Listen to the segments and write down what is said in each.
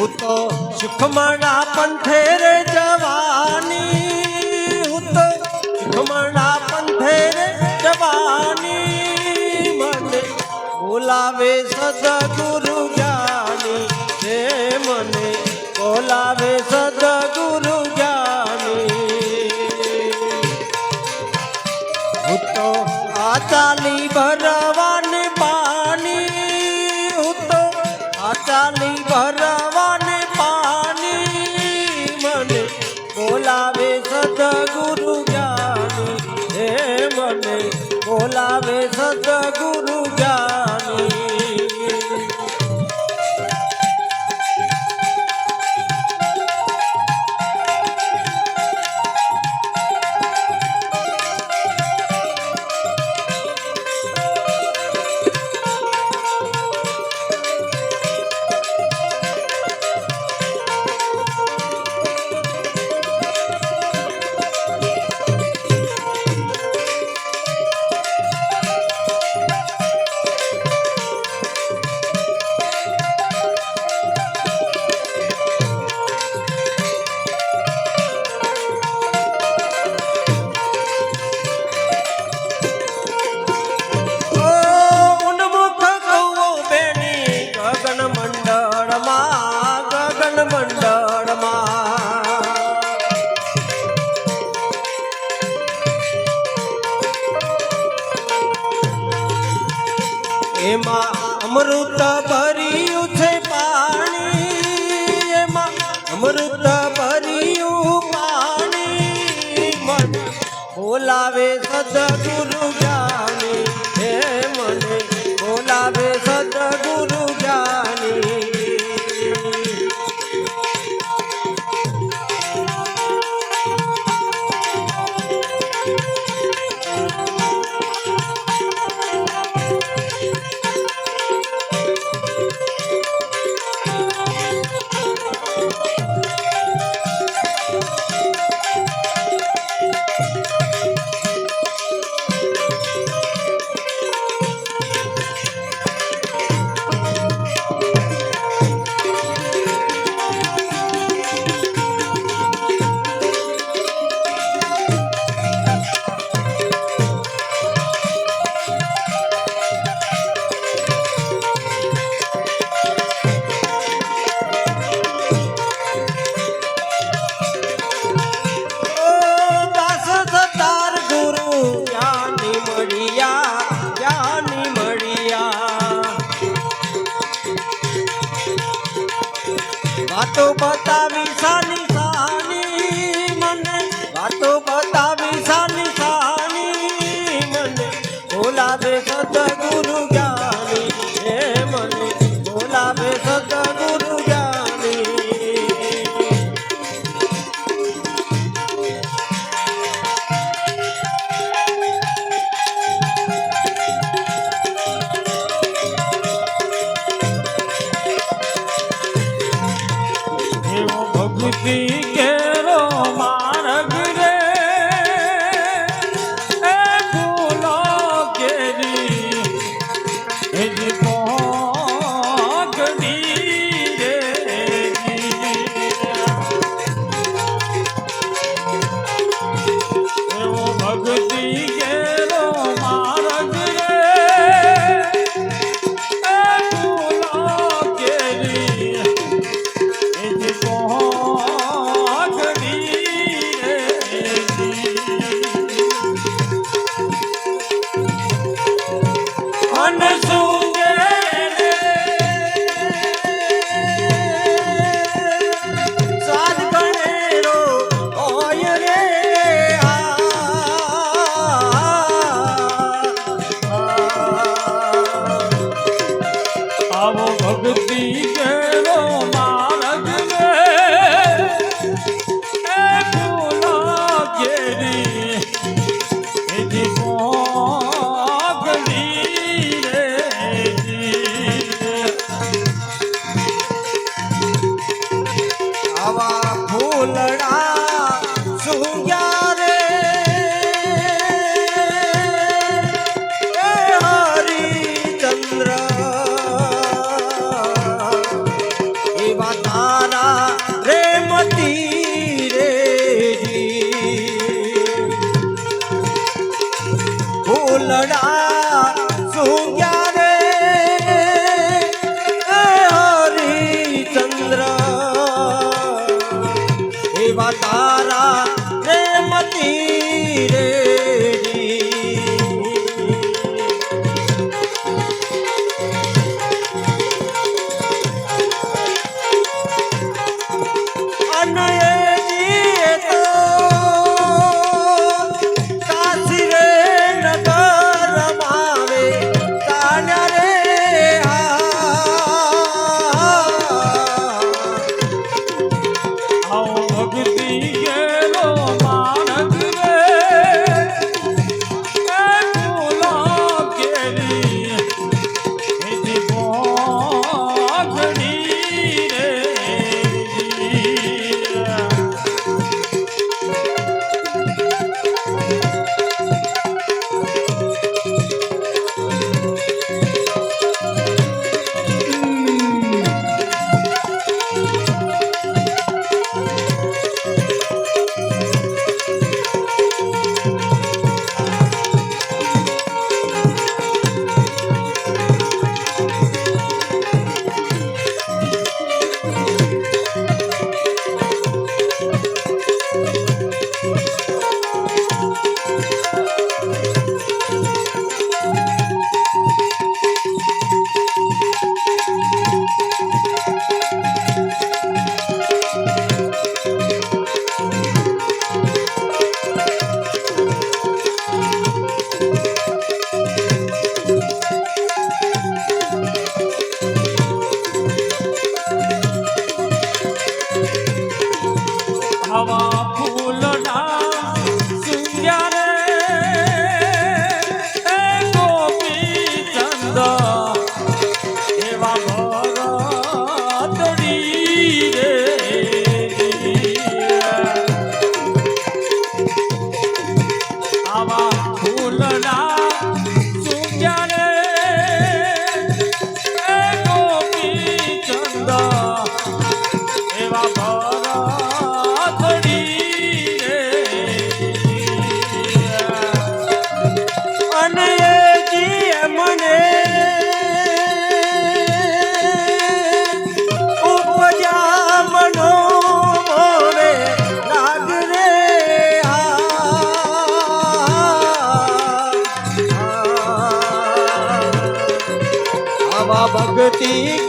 હું તો સુખમણા પંથે રે જવાની, હું તો સુખમણા પંથે રે જવાની, મને બોલાવે સદગુરુ જ્ઞાની, હે મને બોલાવે સદગુરુ જ્ઞાની। હું તો આ ચાલી ભરવાને પાણી, હું તો આ ચાલી ભરવાને પાણી, મને બોલાવે સદગુરુ જ્ઞાની, હે મને બોલાવે સદગુરુ જ્ઞાની। એમાં અમૃત ભર્યું છે પાણી, એમાં અમૃત ભર્યું પાણી, મને બોલાવે સદગુરુ જ્ઞાની, હે મને બોલાવે સદગુરુ જ્ઞાની। વાતો બતાવી સાની સાની, મને વાતો બતાવી સાની સાની, મને બોલાવે સદગુરુ જ્ઞાની, હે મને બોલાવે સદગુરુ જ્ઞાની। ભક્તિ કેરો માર્ગ રે, એ ફૂલો કેરી એની પોગડી રે, એવો ભક્તિ કેરો માર્ગ રે, એ ફૂલો કેરી એની ભક્તિ કેરો માર્ગ રે, એ ફૂલા કેરી એની પોગડી રે, આવા ફૂલડા સુગ્યા રે, હરિચંદ્ર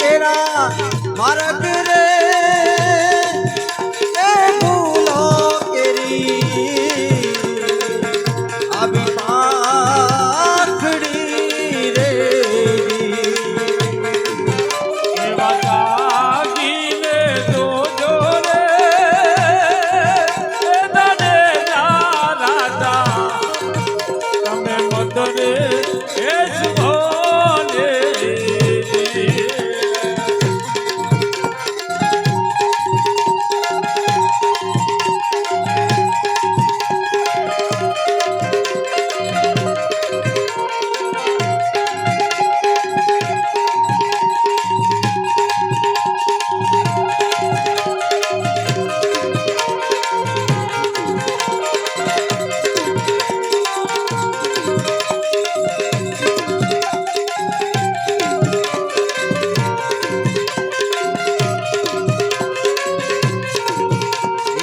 કેરા માર્ગ રે એ ભૂલો કેરી આવી પાખડી રે એવા જાગીને જોજો રે એ દાડેલા રાજા તમે મદરે એ સુભોને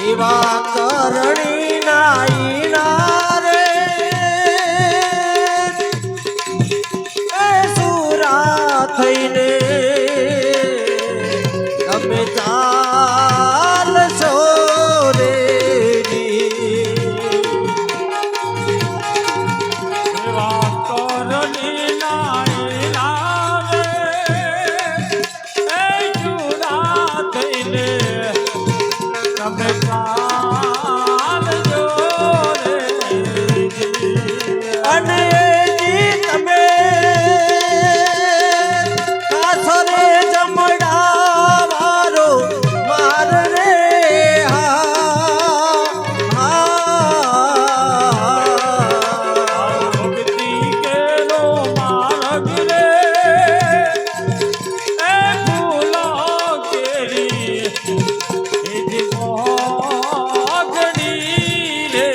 એવા કરણી નાઈના રે એ સુરા થઈને તમે ચાલશો રે એવા કરણી નાયના રે એ જુદા થઈને તમે ચાલજો રે અને જી તમે કાસરે જમડા વારો માર રે ભક્તિ કેરો માર્ગ રે એ ફૂલો કેરી એ મોગડી રે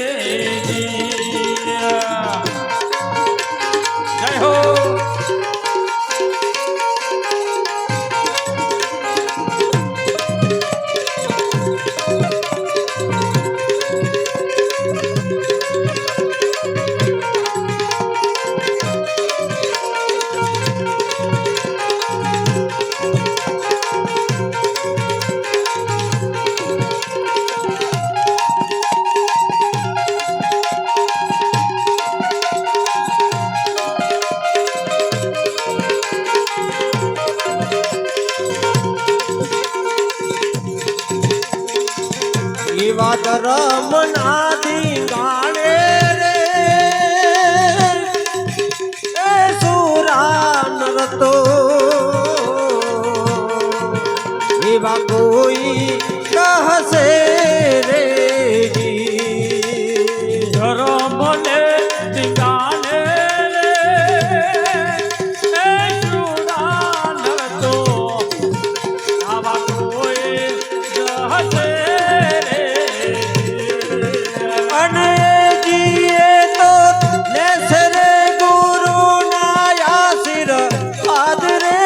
જય હો એવા ધર્મ નાદી ગાણે રે એ સુરા નરતો એવા કોઈ કહશે રે ધર્મને ટીકાને રે એ સુદાન તો આવા કોઈ જહશે રે અને જીએ તો લેશે રે ગુરુ ના આશીર્વાદ રે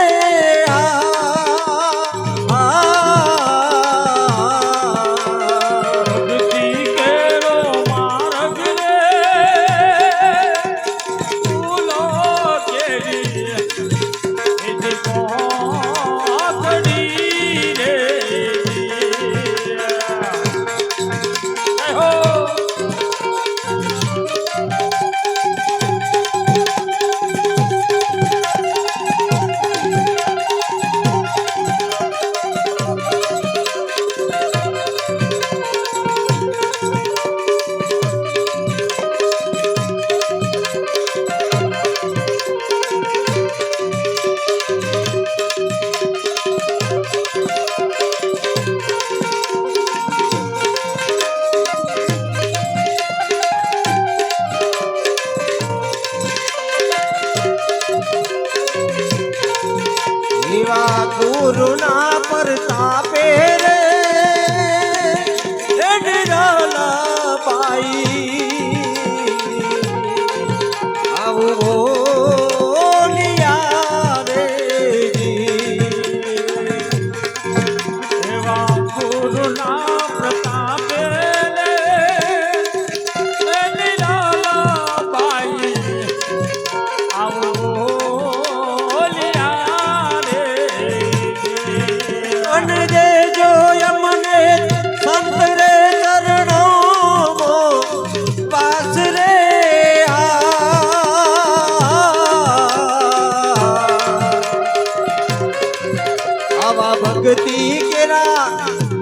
આવા ભક્તિ કેરા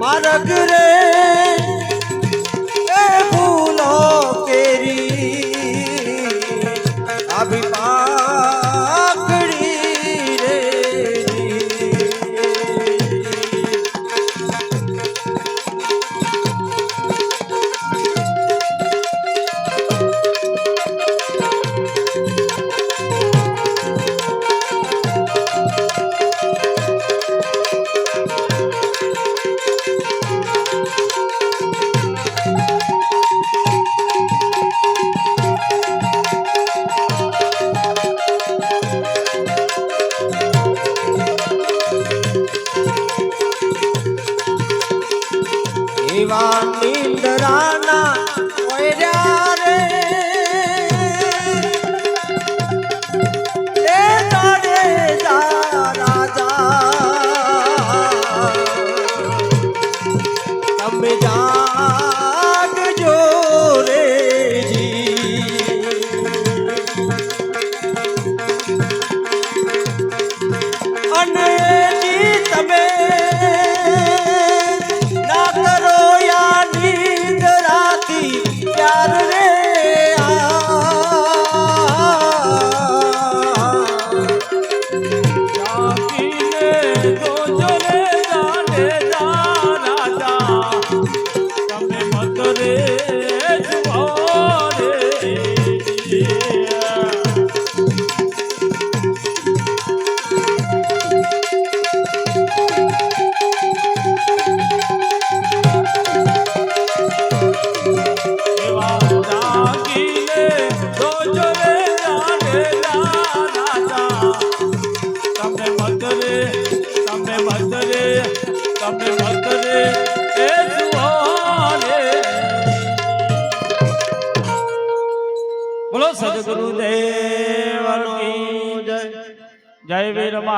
માર્ગ રે એ ફૂલો કેરી આવી પાકડી રે એવા નિંદરાના ઓયર્યા રે એ તારે રાજા તમે જાગજો રે જી અને જી તમે ના કરો યા નીંદ રાતી પ્યાર રે જાગીને જોજો રે જાને જા રાજા તમે મત રે જુઓ રે એવા જાગીને જોજો રે જાને જા રાજા તમે મત રે તમે મત રે તમે મત રે એ જુઓ રે બોલો સદગુરુદેવનો જય જય વીર મા